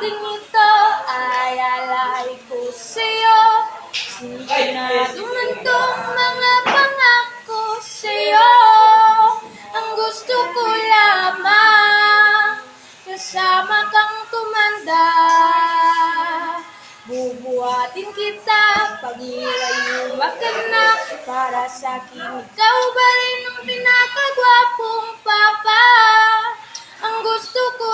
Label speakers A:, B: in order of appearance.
A: aking ito ay alay ko sa'yo. Hindi na dumantong mga pangako sa'yo. Ang gusto ko lamang kasama kang tumanda. Bubuhatin kita pag nirayuma ka na. Para sa'kin ikaw ba rin ang pinakagwapong papa. Ang gusto ko